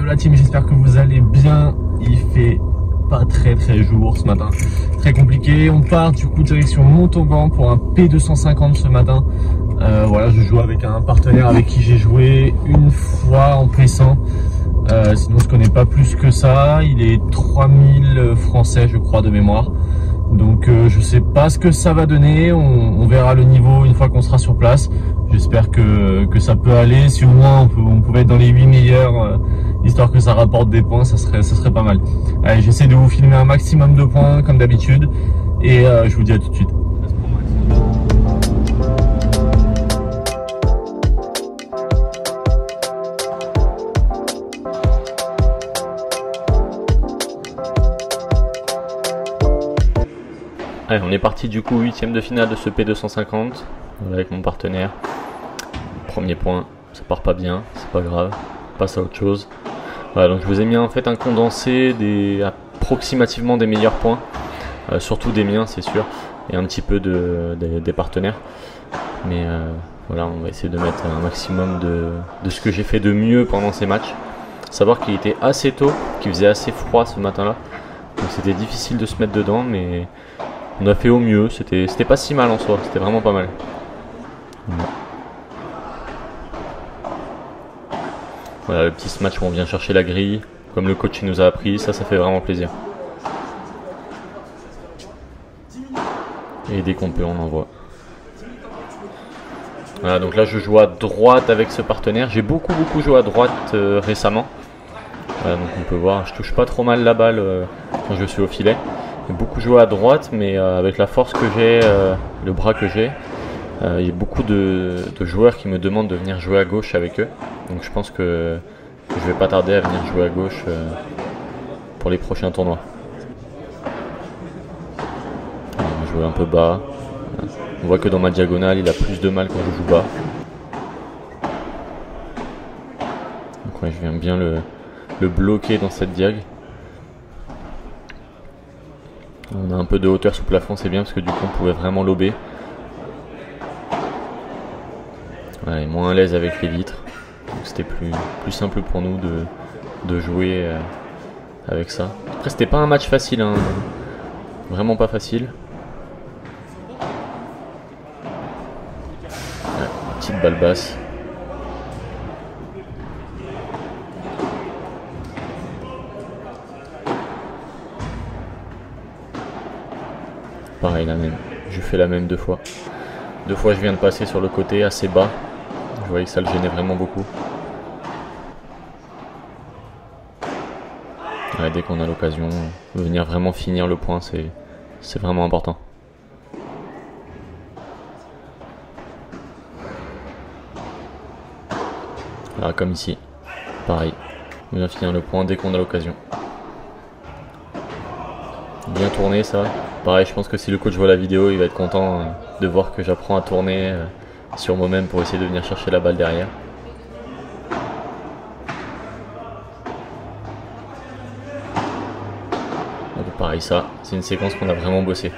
Yo la team, j'espère que vous allez bien. Il fait pas très jour ce matin, très compliqué. On part du coup direction Montauban pour un P250 ce matin. Voilà, je joue avec un partenaire avec qui j'ai joué une fois en P100. Sinon je connais pas plus que ça. Il est 3000 français je crois de mémoire. Donc je sais pas ce que ça va donner, on verra le niveau une fois qu'on sera sur place. J'espère que ça peut aller, si au moins on pouvait être dans les 8 meilleurs, histoire que ça rapporte des points, ça serait pas mal. Allez, j'essaie de vous filmer un maximum de points comme d'habitude et je vous dis à tout de suite. Allez, on est parti du coup 8ème de finale de ce P250 avec mon partenaire. Premier point, ça part pas bien, c'est pas grave, on passe à autre chose. Voilà, donc je vous ai mis en fait un condensé approximativement des meilleurs points, surtout des miens c'est sûr, et un petit peu des partenaires. Mais voilà, on va essayer de mettre un maximum de ce que j'ai fait de mieux pendant ces matchs. Savoir qu'il était assez tôt, qu'il faisait assez froid ce matin-là, donc c'était difficile de se mettre dedans, mais on a fait au mieux, c'était pas si mal en soi, c'était vraiment pas mal. Voilà le petit match où on vient chercher la grille, comme le coach nous a appris, ça fait vraiment plaisir. Et dès qu'on peut on envoie. Voilà, donc là je joue à droite avec ce partenaire, j'ai beaucoup joué à droite récemment. Voilà, donc on peut voir, je touche pas trop mal la balle quand je suis au filet. J'ai beaucoup joué à droite, mais avec la force que j'ai, le bras que j'ai, il y a beaucoup de joueurs qui me demandent de venir jouer à gauche avec eux. Donc je pense que je vais pas tarder à venir jouer à gauche pour les prochains tournois. On va jouer un peu bas. On voit que dans ma diagonale, il a plus de mal quand je joue bas. Donc ouais, je viens bien le bloquer dans cette diag. On a un peu de hauteur sous plafond, c'est bien parce que du coup on pouvait vraiment lober. Voilà, et moins à l'aise avec les vitres. Donc c'était plus simple pour nous de jouer avec ça. Après c'était pas un match facile, hein. Vraiment pas facile. Ouais, petite balle basse. Pareil, la même. Je fais la même deux fois. Deux fois, je viens de passer sur le côté assez bas. Je voyais que ça le gênait vraiment beaucoup. Ouais, dès qu'on a l'occasion de venir vraiment finir le point, c'est vraiment important. Voilà, comme ici. Pareil. On vient finir le point dès qu'on a l'occasion. Bien tourné ça. Pareil, je pense que si le coach voit la vidéo, il va être content de voir que j'apprends à tourner sur moi-même pour essayer de venir chercher la balle derrière. Donc pareil ça, c'est une séquence qu'on a vraiment bossé.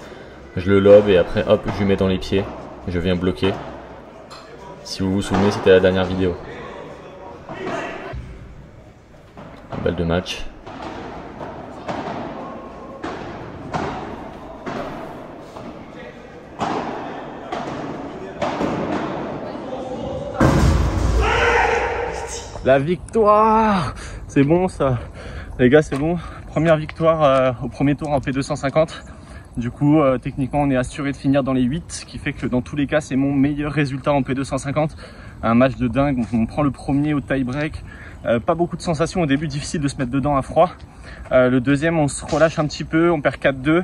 Je le lobe et après hop, je lui mets dans les pieds. Je viens bloquer. Si vous vous souvenez, c'était la dernière vidéo. Balle de match. La victoire, c'est bon ça, les gars, c'est bon. Première victoire au premier tour en P250. Du coup, techniquement, on est assuré de finir dans les 8, ce qui fait que dans tous les cas, c'est mon meilleur résultat en P250. Un match de dingue, on prend le premier au tie-break. Pas beaucoup de sensations au début, difficile de se mettre dedans à froid. Le deuxième, on se relâche un petit peu, on perd 4-2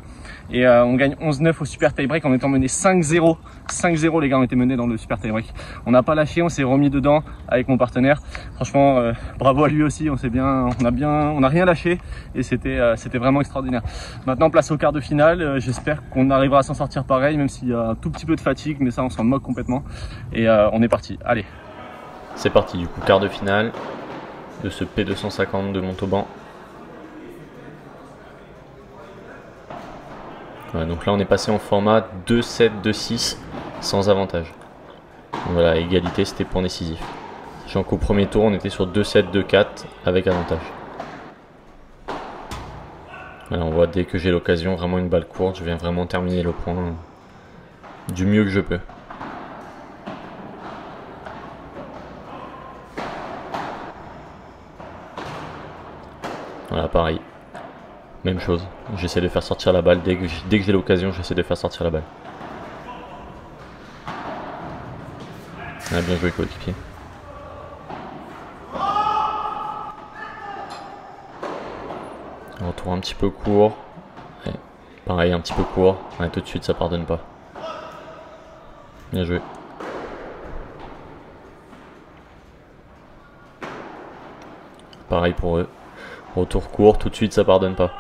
et on gagne 11-9 au super tie-break en étant mené 5-0. 5-0 les gars, on était menés dans le super tie-break. On n'a pas lâché, on s'est remis dedans avec mon partenaire. Franchement, bravo à lui aussi, on a rien lâché et c'était vraiment extraordinaire. Maintenant, place au quart de finale. J'espère qu'on arrivera à s'en sortir pareil, même s'il y a un tout petit peu de fatigue, mais ça on s'en moque complètement. Et on est parti, allez. C'est parti du coup, quart de finale de ce P250 de Montauban. Voilà, donc là on est passé en format 2-7, 2-6 sans avantage. Donc voilà, égalité, c'était point décisif. Sachant qu'au premier tour, on était sur 2-7, 2-4 avec avantage. Voilà, on voit dès que j'ai l'occasion, vraiment une balle courte, je viens vraiment terminer le point du mieux que je peux. Voilà, pareil. Même chose, j'essaie de faire sortir la balle. Dès que j'ai l'occasion, j'essaie de faire sortir la balle. Ah, bien joué, coéquipier. Retour un petit peu court. Ouais, pareil, un petit peu court. Ouais, tout de suite, ça pardonne pas. Bien joué. Pareil pour eux. Retour court, tout de suite, ça pardonne pas.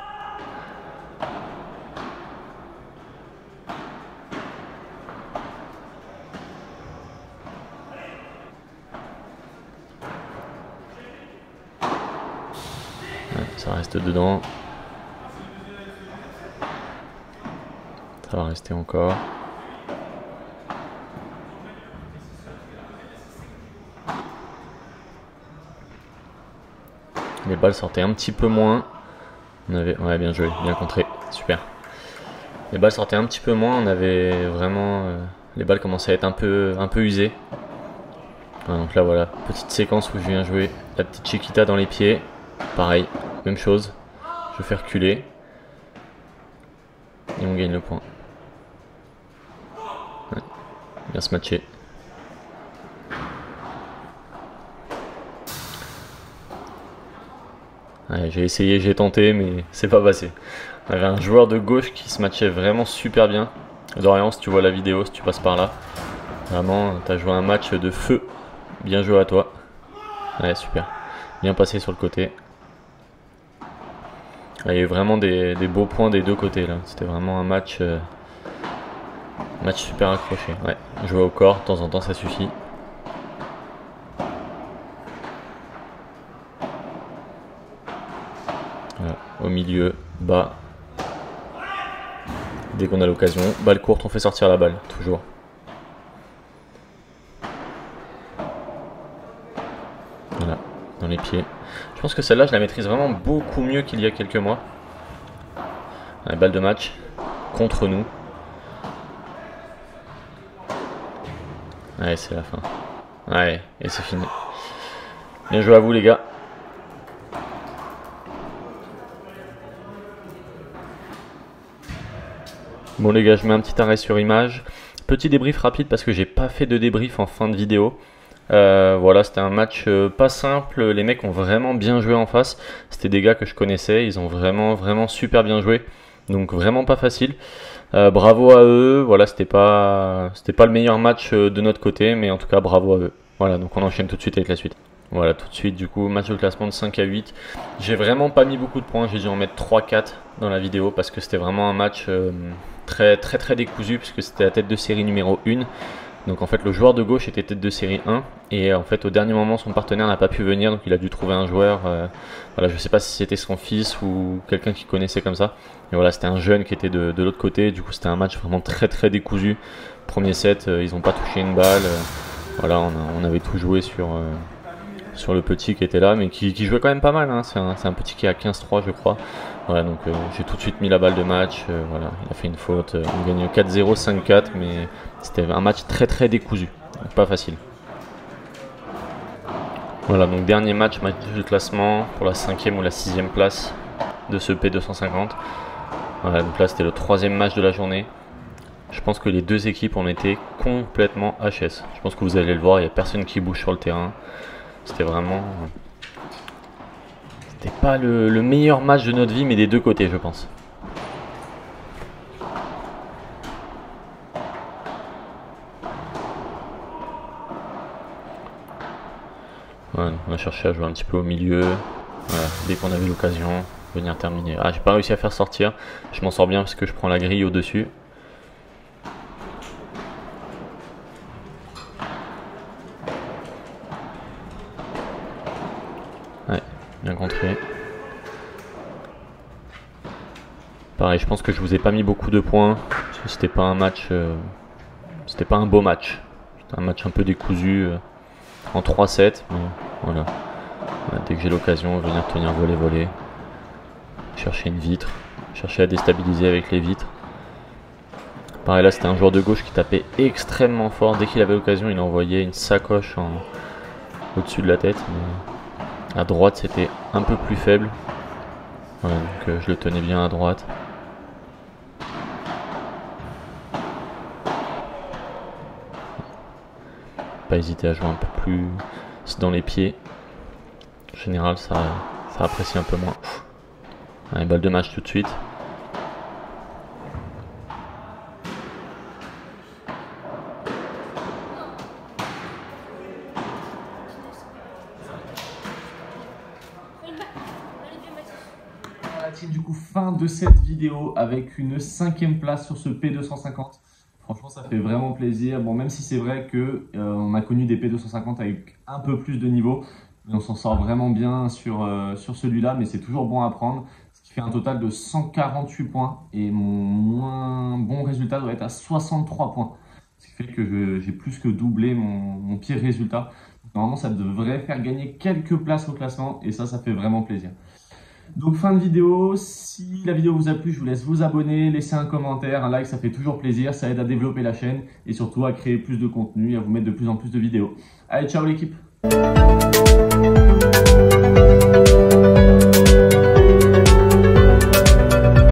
Ouais, ça reste dedans. Ça va rester encore. Les balles sortaient un petit peu moins. On avait, ouais, bien joué, bien contré, super. Les balles sortaient un petit peu moins. On avait vraiment, les balles commençaient à être un peu usées. Ouais, donc là voilà, petite séquence où je viens jouer la petite Chiquita dans les pieds. Pareil, même chose. Je fais reculer et on gagne le point. Ouais, bien se matcher. Ouais, j'ai essayé, j'ai tenté, mais c'est pas passé. On avait un joueur de gauche qui se matchait vraiment super bien. Dorian, si tu vois la vidéo, si tu passes par là, vraiment, tu as joué un match de feu. Bien joué à toi. Ouais, super. Bien passé sur le côté. Il y a eu vraiment des beaux points des deux côtés là. C'était vraiment un match, match super accroché. Ouais, jouer au corps, de temps en temps, ça suffit. Voilà, au milieu, bas. Dès qu'on a l'occasion, balle courte, on fait sortir la balle, toujours. Voilà, dans les pieds. Je pense que celle-là, je la maîtrise vraiment beaucoup mieux qu'il y a quelques mois. Ouais, balle de match, contre nous. Ouais, c'est la fin. Ouais, et c'est fini. Bien joué à vous les gars. Bon les gars, je mets un petit arrêt sur image. Petit débrief rapide parce que j'ai pas fait de débrief en fin de vidéo. Voilà, c'était un match pas simple. Les mecs ont vraiment bien joué en face. C'était des gars que je connaissais. Ils ont vraiment super bien joué. Donc vraiment pas facile. Bravo à eux. Voilà, c'était pas le meilleur match de notre côté, mais en tout cas bravo à eux. Voilà, donc on enchaîne tout de suite avec la suite. Voilà, tout de suite, du coup, match de classement de 5 à 8. J'ai vraiment pas mis beaucoup de points. J'ai dû en mettre 3-4 dans la vidéo parce que c'était vraiment un match très décousu puisque c'était la tête de série numéro 1. Donc en fait le joueur de gauche était tête de série 1 et en fait au dernier moment son partenaire n'a pas pu venir, donc il a dû trouver un joueur, voilà, je sais pas si c'était son fils ou quelqu'un qu'il connaissait comme ça, et voilà, c'était un jeune qui était de l'autre côté. Du coup c'était un match vraiment très décousu. Premier set, ils n'ont pas touché une balle, voilà, on avait tout joué sur le petit qui était là, mais qui jouait quand même pas mal, hein. C'est un petit qui est à 15-3 je crois. Voilà, donc j'ai tout de suite mis la balle de match, voilà, il a fait une faute, on gagne 4-0, 5-4, mais c'était un match très décousu, donc pas facile. Voilà, donc dernier match de classement pour la 5e ou la 6e place de ce P250. Voilà, donc là c'était le 3e match de la journée. Je pense que les deux équipes ont été complètement HS. Je pense que vous allez le voir, il n'y a personne qui bouge sur le terrain. C'était vraiment... C'était pas le meilleur match de notre vie, mais des deux côtés, je pense. Ouais, on a cherché à jouer un petit peu au milieu. Voilà, dès qu'on avait l'occasion, venir terminer. Ah, j'ai pas réussi à faire sortir. Je m'en sors bien parce que je prends la grille au-dessus. Ouais, bien contré. Pareil, je pense que je vous ai pas mis beaucoup de points parce que c'était pas un match, c'était pas un beau match. C'était un match un peu décousu. en 3-7, mais voilà. Dès que j'ai l'occasion, venir tenir volley, chercher une vitre, chercher à déstabiliser avec les vitres. Pareil là, c'était un joueur de gauche qui tapait extrêmement fort. Dès qu'il avait l'occasion, il envoyait une sacoche au-dessus de la tête. Mais à droite, c'était un peu plus faible. Voilà, donc je le tenais bien à droite. Pas hésiter à jouer un peu plus dans les pieds. En général, ça apprécie un peu moins. Allez, balle de match tout de suite. Du coup, fin de cette vidéo avec une 5e place sur ce P250. Franchement, ça fait vraiment plaisir. Bon, même si c'est vrai que on a connu des P250 avec un peu plus de niveau, mais on s'en sort vraiment bien sur celui-là, mais c'est toujours bon à prendre. Ce qui fait un total de 148 points et mon moins bon résultat doit être à 63 points. Ce qui fait que j'ai plus que doublé mon pire résultat. Donc, normalement, ça devrait faire gagner quelques places au classement et ça fait vraiment plaisir. Donc fin de vidéo, si la vidéo vous a plu, je vous laisse vous abonner, laisser un commentaire, un like, ça fait toujours plaisir, ça aide à développer la chaîne et surtout à créer plus de contenu et à vous mettre de plus en plus de vidéos. Allez, ciao l'équipe!